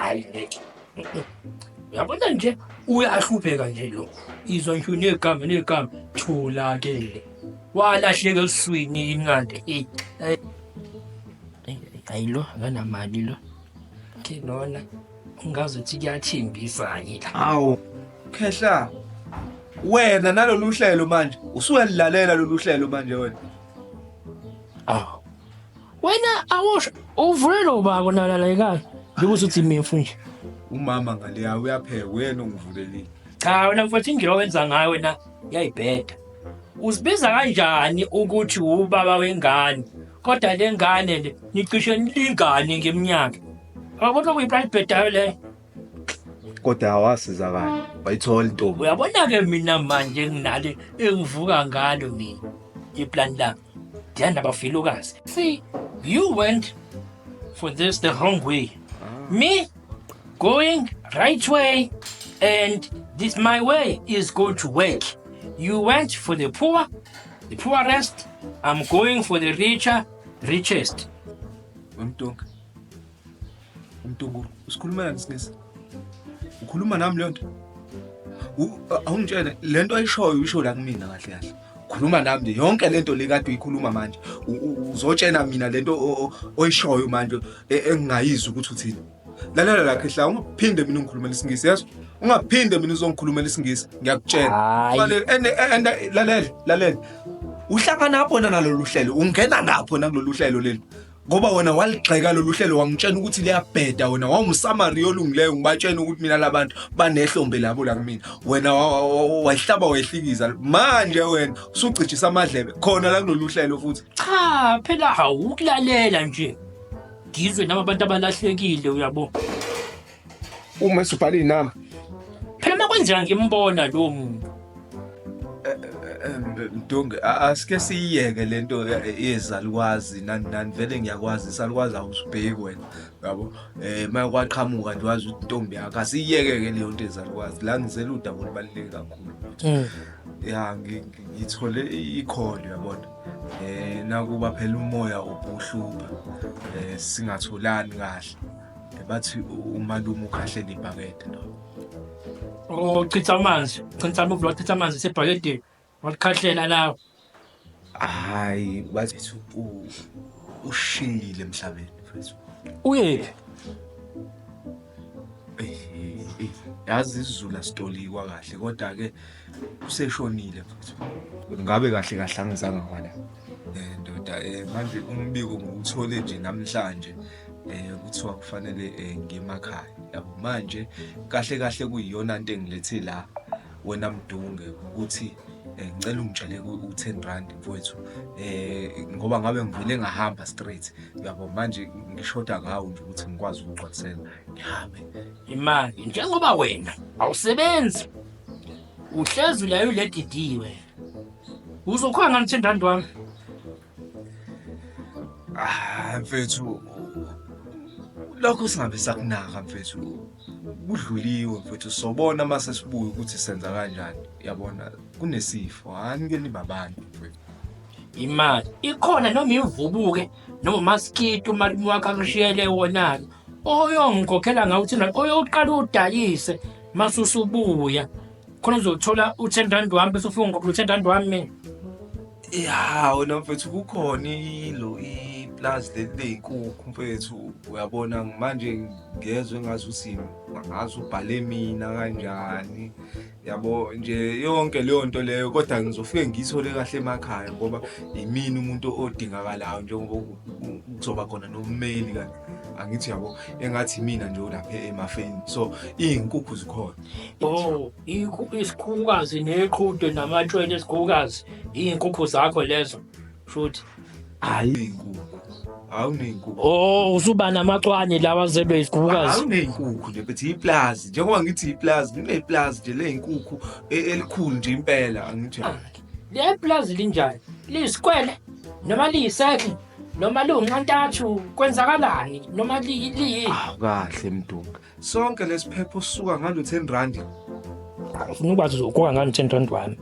hayi uyabona nje uyahlupheka nje lo izwa nje negama thula-ke walahleka eliswini inqande hayi lo akanamali lo ke nona ungazi ukuthi kuyathimbisa-ke la. Awu Khehla, wena nalolu hlelo manje usuyalilalela lolu hlelo manje wena. Awu wena awusho uvulelo bako nalalekayo ngikuthi uthi mefu nje Umama ngaleya uyapheka wena ongivulelile. cha wena mfowethu indlela owenza ngayo wena yayibheda uzibiza kanjani ukuthi ubaba wengane kodwa le ngane le nicishe nilingane ngeminyaka akubona kuyi-private le Kodwa awasizakala. Bayithola intombi. uyabona-ke mina manje nginale engivuka ngalo mina iplan lami ndiyanabafilokazi see you went for this the wrong way me going right way and this my way is going to work you went for the poorest I'm going for the richest Umntonga. Umntonga usikhuluma ngesingisi. Ukhuluma nami le nto. Awungitshela lento ayishoyo uyisho la kumina kahle kahle. Khuluma nami yonke lento lekade uyikhuluma manje. Uzotshena mina lento oyishoyo manje engingayizwa ukuthi uthini. Lalela la Khehla ungaphinde mina ungikhulumela isingisi yazi. Ungaphinde mina uzongikhulumela isingisi ngiyakutshela. Manje lalela. Uhlangana lapho nalolu hlelo ungena napho nakulolu hlelo leli. Ngoba wena waligxeka lolu hlelo wangitshela ukuthi liyabheda wena wawumsamari olungileyo ngibatshela ukuthi mina labantu banehlombe labo la kumina wena wahlaba wehlikiza manje wena usucijisa amadlebe khona la kulolu hlelo futhi cha phela hawukulalela nje ngizwe nami abantu abalahlekile uyabo uma esubhala inamba phela makwenzeka ngimbona lo muntu Mdonge asike siyiyeke lento yezalukwazi nani vele ngiyakwazi isalukwazi awusibheki wena yabo mayakwaqhamuka nje wazi ukuthi intombi yakho asiyiyeke ke leyo nto ezalukwazi la ngizela udaba olubaluleke kakhulu ya ngithole ikholo yabona nakuba phela umoya obuhlupha singatholani kahle bathi umalume ukhahlela ibhakede no chitha amanzi chitha amanzi sebhakedeni wakhahlela lawo hayi bathi ushiyile emhlabeni mfethu uyephi yazi isizulu asitolikwa kahle kodwa ke useshonile mfethu ngabe kahle kahle angizange wala ndoda manje umbiko ngiwuthole nje namhlanje kuthiwa kufanele ngemakhaya yabo manje kahle kahle kuyiyona into engilethe la wena Mdunge ukuthi ngicela ungitshele u10 rand mfowethu ngoba ngabe ngivele ngahamba straight yabo manje ngishoda ngawo nje ukuthi ngikwazi ukugcwalisela ngihambe imali njengoba wena awusebenzi uhlezi la uledidiwe uzokhwa ngani 10 rand wami mfethu lokho singabe sakunaka mfethu kudluliwe mfethu sobona mase sibuye ukuthi senza kanjani yabona kunesifo hanike nibabantu mfethu imali ikhona noma ivubuke noma maskito mali wakhe akushiyele wona oyongikhokhela ngawo uthina oyoqala udayise masusubuya khona uzothola u10 rand wami bese ufika ngokho 10 rand wami ya wena mfethu kukhona ilo plus leyinkukhu mfethu uyabona manje ngezwe ngazuthi ngazi ubhale mina kanjani yabo nje yonke leyo nto leyo kodwa ngizofike ngiyithole kahle emakhaya ngoba imini umuntu odingakalayo njengoba kuzoba khona nommeli kanti angithi yabo engathi mina nje lapha emafeni so izinkukhu zikhona isikhukazi neqhude namatshwele esikhukazi izinkukhu zakho lezo futhi hayi izinkukhu awunenkukhu usuba namacwane lawa zelwe isikhukazi awunenkukhu nje bethi iplazi njengoba ngithi iplazi kuneplazi nje lezinkukhu elikhulu nje impela angithi le plazi linjani lisikwele noma liyisekhe noma lunqantathu kwenzakalani noma kahle Mdunga sonke lesiphepho sisuka ngalo 10 rand ufuna ukwazi uzokhokha ngani 10 rand wami